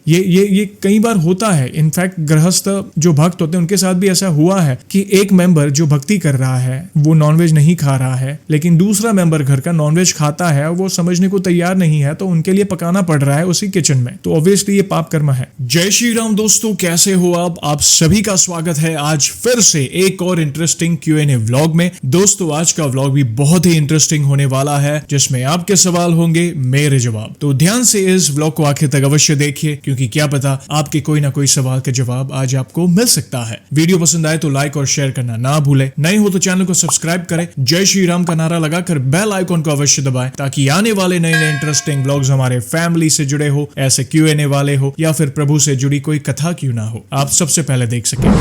ये कई बार होता है। इनफैक्ट गृहस्थ जो भक्त होते हैं उनके साथ भी ऐसा हुआ है कि एक मेंबर जो भक्ति कर रहा है वो नॉनवेज नहीं खा रहा है, लेकिन दूसरा मेंबर घर का नॉनवेज खाता है और वो समझने को तैयार नहीं है, तो उनके लिए पकाना पड़ रहा है उसी किचन में। तो ऑब्वियसली ये पाप कर्म है। जय श्री राम दोस्तों, कैसे हो आप सभी का स्वागत है आज फिर से एक और इंटरेस्टिंग Q&A व्लॉग में। दोस्तों आज का व्लॉग भी बहुत ही इंटरेस्टिंग होने वाला है, जिसमें आपके सवाल होंगे, मेरे जवाब। तो ध्यान से इस व्लॉग को आखिर तक अवश्य देखिए, क्योंकि क्या पता आपके कोई ना कोई सवाल का जवाब आज आपको मिल सकता है। वीडियो पसंद आए तो लाइक और शेयर करना ना भूले। नए हो तो चैनल को सब्सक्राइब करें, जय श्री राम का नारा लगाकर बेल आइकॉन को अवश्य दबाएं, ताकि आने वाले नए नए इंटरेस्टिंग व्लॉग्स हमारे फैमिली से जुड़े हो, ऐसे Q&A वाले हो या फिर प्रभु से जुड़ी कोई कथा क्यों ना हो, आप सबसे पहले देख सकें।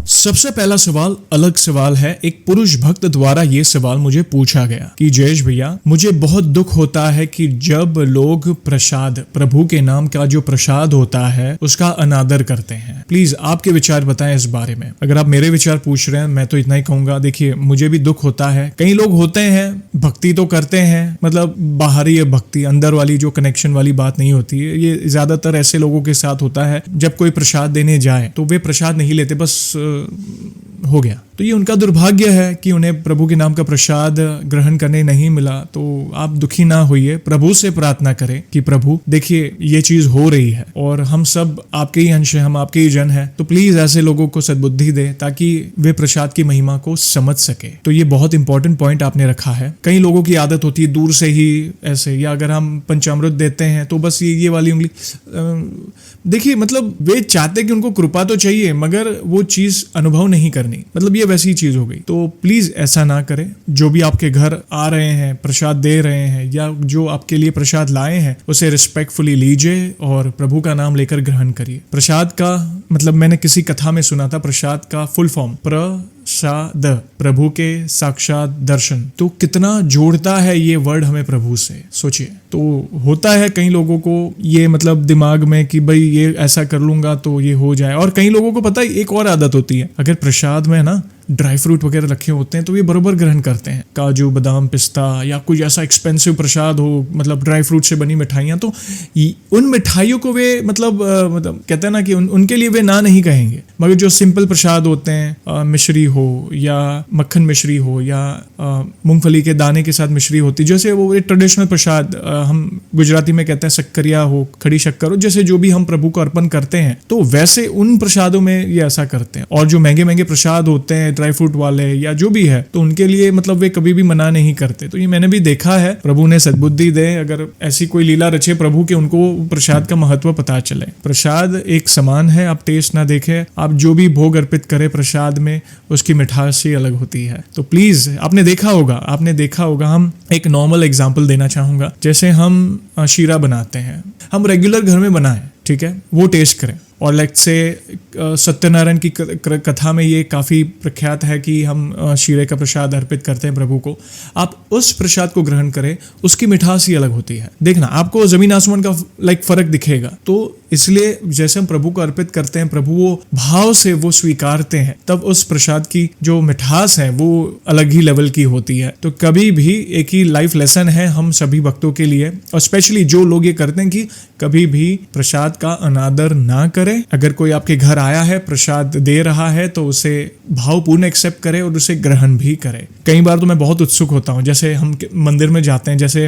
सबसे पहला सवाल अलग सवाल है। एक पुरुष भक्त द्वारा ये सवाल मुझे पूछा गया कि जयेश भैया, मुझे बहुत दुख होता है कि जब लोग प्रसाद, प्रभु के नाम का जो प्रसाद होता है उसका अनादर करते हैं। प्लीज आपके विचार बताएं इस बारे में। अगर आप मेरे विचार पूछ रहे हैं, मैं तो इतना ही कहूंगा, देखिए मुझे भी दुख होता है। कई लोग होते हैं भक्ति तो करते हैं, मतलब बाहरी है भक्ति, अंदर वाली जो कनेक्शन वाली बात नहीं होती है। ये ज्यादातर ऐसे लोगों के साथ होता है, जब कोई प्रसाद देने जाए तो वे प्रसाद नहीं लेते, बस हो गया। तो ये उनका दुर्भाग्य है कि उन्हें प्रभु के नाम का प्रसाद ग्रहण करने नहीं मिला। तो आप दुखी ना होइए, प्रभु से प्रार्थना करें कि प्रभु देखिए ये चीज हो रही है और हम सब आपके ही अंश हैं, हम आपके ही जन हैं, तो प्लीज ऐसे लोगों को सद्बुद्धि दे ताकि वे प्रसाद की महिमा को समझ सके। तो ये बहुत इंपॉर्टेंट पॉइंट आपने रखा है। कई लोगों की आदत होती है दूर से ही ऐसे, या अगर हम पंचामृत देते हैं तो बस ये वाली उंगली, देखिए मतलब वे चाहते कि उनको कृपा तो चाहिए मगर वो चीज अनुभव नहीं करनी, मतलब ये वैसी चीज हो गई। तो प्लीज ऐसा ना करें। जो भी आपके घर आ रहे हैं, प्रसाद दे रहे हैं या जो आपके लिए प्रसाद लाए हैं, उसे रिस्पेक्टफुली लीजिए और प्रभु का नाम लेकर ग्रहण करिए। प्रसाद का मतलब मैंने किसी कथा में सुना था, प्रसाद का फुल फॉर्म प्रसाद, प्रभु के साक्षात दर्शन। तो कितना जोड़ता है ये वर्ड हमें प्रभु से, सोचिए। तो होता है कई लोगों को ये मतलब दिमाग में कि भाई ये ऐसा कर लूंगा तो ये हो जाए। और कई लोगों को पता है एक और आदत होती है, अगर प्रसाद में ना ड्राई फ्रूट वगैरह रखे होते हैं तो ये बरोबर ग्रहण करते हैं, काजू बादाम पिस्ता या कुछ ऐसा एक्सपेंसिव प्रसाद हो, मतलब ड्राई फ्रूट से बनी मिठाइयाँ, तो उन मिठाइयों को वे मतलब कहते हैं ना कि उनके लिए वे ना नहीं कहेंगे। मगर जो सिंपल प्रसाद होते हैं, मिश्री हो या मक्खन मिश्री हो या मूंगफली के दाने के साथ मिश्री होती, जैसे वो एक ट्रेडिशनल प्रसाद, हम गुजराती में कहते हैं शक्करिया हो, खड़ी शक्कर हो, जैसे जो भी हम प्रभु को अर्पण करते हैं, तो वैसे उन प्रसादों में ये ऐसा करते हैं। और जो महंगे महंगे प्रसाद होते हैं ड्राई फ्रूट वाले या जो भी है, तो उनके लिए मतलब वे कभी भी मना नहीं करते। तो ये मैंने भी देखा है। प्रभु ने सद्बुद्धि दे, अगर ऐसी कोई लीला रचे प्रभु के, उनको प्रसाद का महत्व पता चले। प्रसाद एक समान है, आप टेस्ट ना देखें, आप जो भी भोग अर्पित करें प्रसाद में, उसकी मिठास ही अलग होती है। तो प्लीज आपने देखा होगा, हम एक नॉर्मल एग्जाम्पल देना चाहूंगा। जैसे हम शीरा बनाते हैं, हम रेगुलर घर में बनाएं, ठीक है, वो टेस्ट करें। और लाइक से सत्यनारायण की कथा में ये काफ़ी प्रख्यात है कि हम शीरे का प्रसाद अर्पित करते हैं प्रभु को। आप उस प्रसाद को ग्रहण करें, उसकी मिठास ही अलग होती है। देखना आपको ज़मीन आसमान का लाइक फर्क दिखेगा। तो इसलिए जैसे हम प्रभु को अर्पित करते हैं, प्रभु वो भाव से वो स्वीकारते हैं, तब उस प्रसाद की जो मिठास है वो अलग ही लेवल की होती है। तो कभी भी एक ही लाइफ लेसन है हम सभी भक्तों के लिए, और स्पेशली जो लोग ये करते हैं कि कभी भी प्रसाद का अनादर ना करें। अगर कोई आपके घर आया है, प्रसाद दे रहा है, तो उसे भावपूर्ण एक्सेप्ट करे और उसे ग्रहण भी करे। कई बार तो मैं बहुत उत्सुक होता हूँ, जैसे हम मंदिर में जाते हैं, जैसे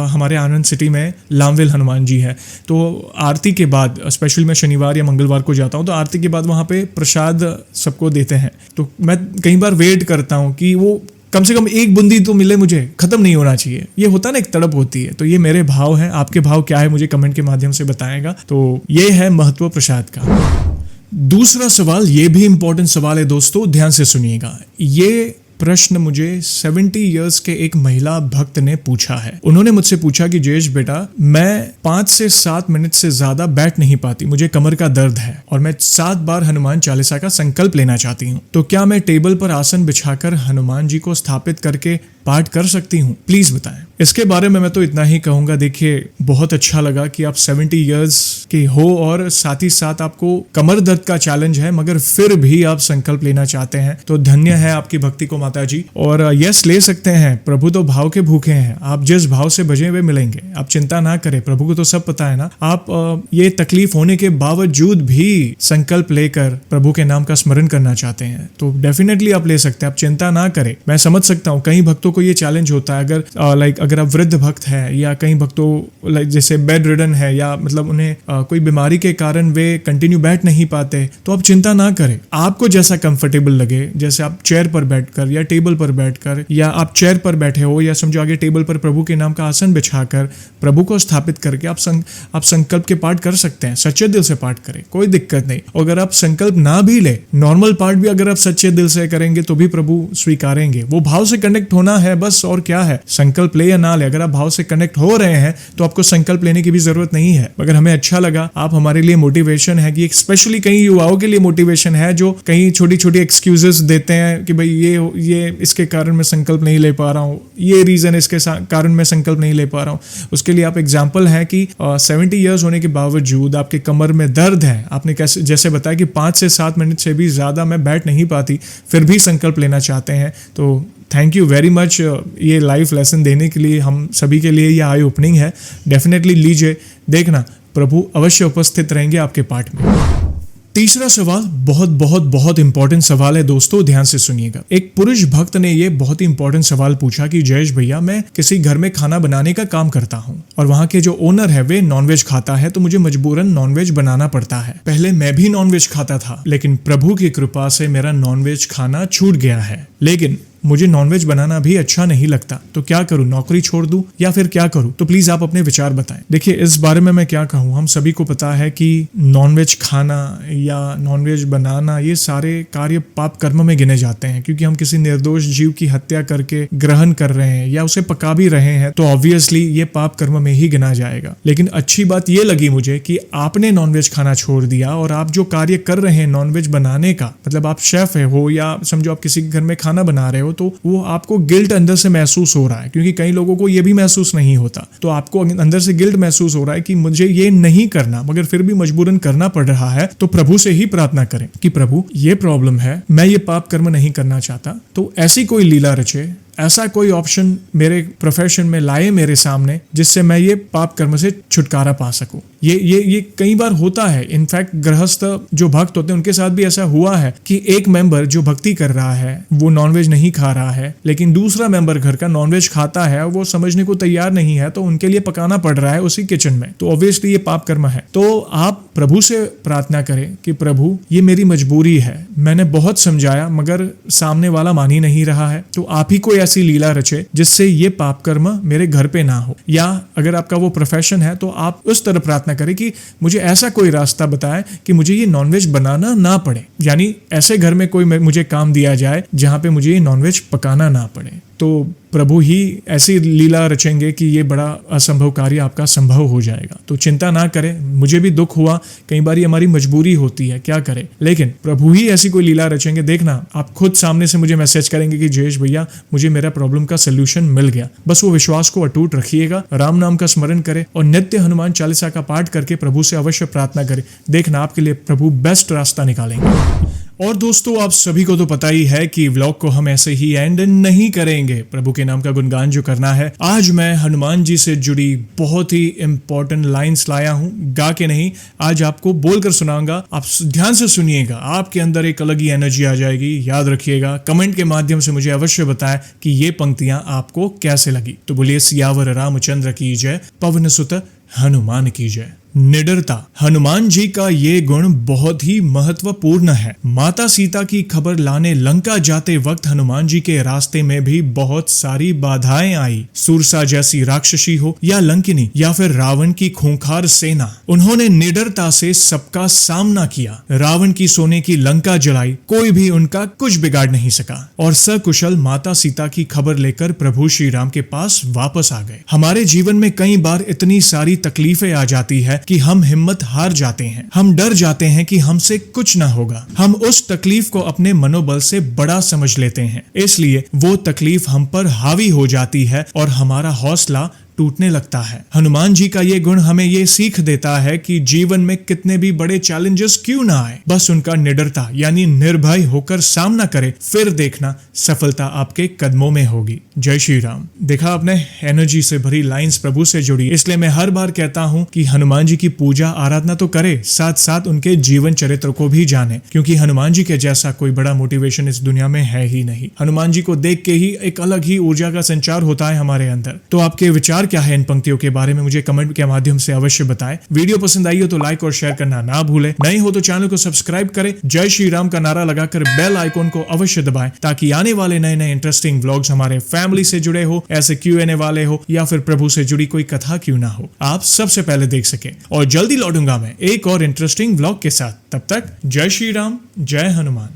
हमारे आनंद सिटी में लामविल हनुमान जी है, तो आरती के बाद, स्पेशली मैं शनिवार या मंगलवार को जाता हूँ, तो आरती के बाद वहाँ पे प्रसाद सबको देते हैं। तो मैं कई बार वेट करता हूँ कि वो कम से कम एक बूंदी तो मिले, मुझे खत्म नहीं होना चाहिए। ये होता है ना, एक तड़प होती है। तो ये मेरे भाव हैं, आपके भाव क्या है मुझे कमेंट के माध्यम से बताएगा। तो ये है महत्व प्रसाद का। दूसरा सवाल, ये भी इंपॉर्टेंट सवाल है दोस्तों, ध्यान से सुनिएगा। ये प्रश्न मुझे 70 इयर्स के एक महिला भक्त ने पूछा है। उन्होंने मुझसे पूछा कि जयेश बेटा, मैं 5 से 7 मिनट से ज्यादा बैठ नहीं पाती, मुझे कमर का दर्द है और मैं 7 बार हनुमान चालीसा का संकल्प लेना चाहती हूँ। तो क्या मैं टेबल पर आसन बिछाकर हनुमान जी को स्थापित करके पाठ कर सकती हूँ? प्लीज बताएं। इसके बारे में मैं तो इतना ही कहूंगा, देखिए बहुत अच्छा लगा कि आप 70 इयर्स के हो और साथ ही साथ आपको कमर दर्द का चैलेंज है, मगर फिर भी आप संकल्प लेना चाहते हैं। तो धन्य है आपकी भक्ति को माता जी। और यस, ले सकते हैं, प्रभु तो भाव के भूखे हैं। आप जिस भाव से भजे हुए मिलेंगे, आप चिंता ना करें, प्रभु को तो सब पता है ना। आप ये तकलीफ होने के बावजूद भी संकल्प लेकर प्रभु के नाम का स्मरण करना चाहते हैं तो डेफिनेटली आप ले सकते हैं, आप चिंता ना करें। मैं समझ सकता हूँ कई भक्तों को ये चैलेंज होता है, अगर आप वृद्ध भक्त हैं या कई भक्तों जैसे बेड रिडन है या मतलब उन्हें कोई बीमारी के कारण वे कंटिन्यू बैठ नहीं पाते, तो आप चिंता ना करें। आपको जैसा कंफर्टेबल लगे, जैसे आप चेयर पर बैठकर या टेबल पर बैठकर या आप चेयर पर बैठे हो या समझो आगे टेबल पर प्रभु के नाम का आसन बिछाकर प्रभु को स्थापित करके आप संकल्प के पाठ कर सकते हैं। सच्चे दिल से पाठ करें, कोई दिक्कत नहीं। अगर आप संकल्प ना भी ले, नॉर्मल पाठ भी अगर आप सच्चे दिल से करेंगे तो भी प्रभु स्वीकारेंगे। वो भाव से कनेक्ट होना है बस, और क्या है। संकल्प ले या ना ले, अगर आप भाव से कनेक्ट हो रहे हैं तो आपको संकल्प लेने की भी जरूरत नहीं है। मगर हमें अच्छा लगा, आप हमारे लिए मोटिवेशन है कि स्पेशली कई युवाओं के लिए मोटिवेशन है जो कई छोटी छोटी एक्सक्यूजेस देते हैं कि भाई ये इसके कारण मैं संकल्प नहीं ले पा रहा हूँ, ये रीजन इसके कारण मैं संकल्प नहीं ले पा रहा हूँ। उसके लिए आप एग्जाम्पल है कि 70 ईयर्स होने के बावजूद आपके कमर में दर्द है, आपने कैसे जैसे बताया कि 5 से 7 मिनट से भी ज्यादा मैं बैठ नहीं पाती, फिर भी संकल्प लेना चाहते हैं। तो थैंक यू वेरी मच ये लाइफ लेसन देने के लिए। हम सभी के लिए ये आई ओपनिंग है। डेफिनेटली लीजिए, देखना प्रभु अवश्य उपस्थित रहेंगे आपके पाठ में। तीसरा सवाल बहुत बहुत बहुत इंपॉर्टेंट सवाल है दोस्तों, ध्यान से सुनिएगा। एक पुरुष भक्त ने ये बहुत ही इंपॉर्टेंट सवाल पूछा कि जयेश भैया, मैं किसी घर में खाना बनाने का काम करता हूँ और वहाँ के जो ओनर है वे नॉनवेज खाता है, तो मुझे मजबूरन नॉनवेज बनाना पड़ता है। पहले मैं भी नॉनवेज खाता था, लेकिन प्रभु की कृपा से मेरा नॉनवेज खाना छूट गया है। लेकिन मुझे नॉनवेज बनाना भी अच्छा नहीं लगता, तो क्या करूं? नौकरी छोड़ दूं या फिर क्या करूं? तो प्लीज आप अपने विचार बताएं। देखिए, इस बारे में मैं क्या कहूं, हम सभी को पता है कि नॉनवेज खाना या नॉनवेज बनाना ये सारे कार्य पाप कर्म में गिने जाते हैं, क्योंकि हम किसी निर्दोष जीव की हत्या करके ग्रहण कर रहे हैं या उसे पका भी रहे हैं, तो ऑब्वियसली ये पाप कर्म में ही गिना जाएगा। लेकिन अच्छी बात ये लगी मुझे कि आपने नॉनवेज खाना छोड़ दिया और आप जो कार्य कर रहे हैं नॉनवेज बनाने का, मतलब आप शेफ हो या समझो आप किसी घर में खाना बना रहे हो, तो वो आपको गिल्ट अंदर से महसूस हो रहा है, क्योंकि कई लोगों को ये भी महसूस नहीं होता। तो आपको अंदर से गिल्ट महसूस हो रहा है कि मुझे ये नहीं करना, मगर फिर भी मजबूरन करना पड़ रहा है। तो प्रभु से ही प्रार्थना करें कि प्रभु ये प्रॉब्लम है, मैं ये पाप कर्म नहीं करना चाहता, तो ऐसी कोई लीला रचे, ऐसा कोई ऑप्शन मेरे प्रोफेशन में लाए मेरे सामने जिससे मैं ये पाप कर्म से छुटकारा पा सकूं। ये कई बार होता है। इनफैक्ट गृहस्थ जो भक्त होते हैं उनके साथ भी ऐसा हुआ है कि एक मेंबर जो भक्ति कर रहा है वो नॉनवेज नहीं खा रहा है, लेकिन दूसरा मेंबर घर का नॉनवेज खाता है और वो समझने को तैयार नहीं है, तो उनके लिए पकाना पड़ रहा है उसी किचन में। तो ऑब्वियसली ये पाप कर्म है। तो आप प्रभु से प्रार्थना करें कि प्रभु ये मेरी मजबूरी है, मैंने बहुत समझाया मगर सामने वाला मान ही नहीं रहा है, तो आप ही कोई ऐसी लीला रचे जिससे ये पाप कर्म मेरे घर पे ना हो। या अगर आपका वो प्रोफेशन है तो आप उस तरह प्रार्थना करें कि मुझे ऐसा कोई रास्ता बताएं कि मुझे ये नॉनवेज बनाना ना पड़े, यानी ऐसे घर में कोई मुझे काम दिया जाए जहां पे मुझे ये नॉनवेज पकाना ना पड़े। तो प्रभु ही ऐसी लीला रचेंगे कि ये बड़ा असंभव कार्य आपका संभव हो जाएगा। तो चिंता ना करें, मुझे भी दुख हुआ, कई बार ये हमारी मजबूरी होती है, क्या करें, लेकिन प्रभु ही ऐसी कोई लीला रचेंगे। देखना आप खुद सामने से मुझे मैसेज करेंगे कि जयेश भैया मुझे मेरा प्रॉब्लम का सोल्यूशन मिल गया। बस वो विश्वास को अटूट रखिएगा, राम नाम का स्मरण करें और नित्य हनुमान चालीसा का पाठ करके प्रभु से अवश्य प्रार्थना करें। देखना आपके लिए प्रभु बेस्ट रास्ता निकालेंगे। और दोस्तों, आप सभी को तो पता ही है कि व्लॉग को हम ऐसे ही एंड नहीं करेंगे, प्रभु के नाम का गुणगान जो करना है। आज मैं हनुमान जी से जुड़ी बहुत ही इंपॉर्टेंट लाइंस लाया हूं, गा के नहीं, आज आपको बोलकर सुनाऊंगा। आप ध्यान से सुनिएगा, आपके अंदर एक अलग ही एनर्जी आ जाएगी। याद रखिएगा, कमेंट के माध्यम से मुझे अवश्य बताएं कि ये पंक्तियां आपको कैसे लगी। तो बोलिए सियावर रामचंद्र की जय, पवन सुत हनुमान की जय। निडरता, हनुमान जी का ये गुण बहुत ही महत्वपूर्ण है। माता सीता की खबर लाने लंका जाते वक्त हनुमान जी के रास्ते में भी बहुत सारी बाधाएं आई। सुरसा जैसी राक्षसी हो या लंकिनी या फिर रावण की खूंखार सेना, उन्होंने निडरता से सबका सामना किया। रावण की सोने की लंका जलाई, कोई भी उनका कुछ बिगाड़ नहीं सका और सकुशल माता सीता की खबर लेकर प्रभु श्री राम के पास वापस आ गए। हमारे जीवन में कई बार इतनी सारी तकलीफें आ जाती है कि हम हिम्मत हार जाते हैं, हम डर जाते हैं कि हमसे कुछ ना होगा। हम उस तकलीफ को अपने मनोबल से बड़ा समझ लेते हैं, इसलिए वो तकलीफ हम पर हावी हो जाती है और हमारा हौसला टूटने लगता है। हनुमान जी का ये गुण हमें ये सीख देता है कि जीवन में कितने भी बड़े चैलेंजेस क्यों ना आए, बस उनका निडरता यानी निर्भय होकर सामना करें, फिर देखना सफलता आपके कदमों में होगी। जय श्री राम। देखा आपने, एनर्जी से भरी लाइंस प्रभु से जुड़ी, इसलिए मैं हर बार कहता हूं कि हनुमान जी की पूजा आराधना तो करे, साथ साथ उनके जीवन चरित्र को भी जाने, क्योंकि हनुमान जी के जैसा कोई बड़ा मोटिवेशन इस दुनिया में है ही नहीं। हनुमान जी को देख के ही एक अलग ही ऊर्जा का संचार होता है हमारे अंदर। तो आपके विचार क्या है इन पंक्तियों के बारे में मुझे कमेंट के माध्यम से अवश्य बताएं। वीडियो पसंद आई हो तो लाइक और शेयर करना ना भूलें। नए हो तो चैनल को सब्सक्राइब करें। जय श्री राम का नारा लगाकर बेल आइकॉन को अवश्य दबाएं, ताकि आने वाले नए नए इंटरेस्टिंग व्लॉग्स हमारे फैमिली से जुड़े हो, ऐसे Q&A वाले हो या फिर प्रभु से जुड़ी कोई कथा क्यों ना हो, आप सबसे पहले देख सके। और जल्दी लौटूंगा मैं एक और इंटरेस्टिंग व्लॉग के साथ। तब तक जय श्री राम, जय हनुमान।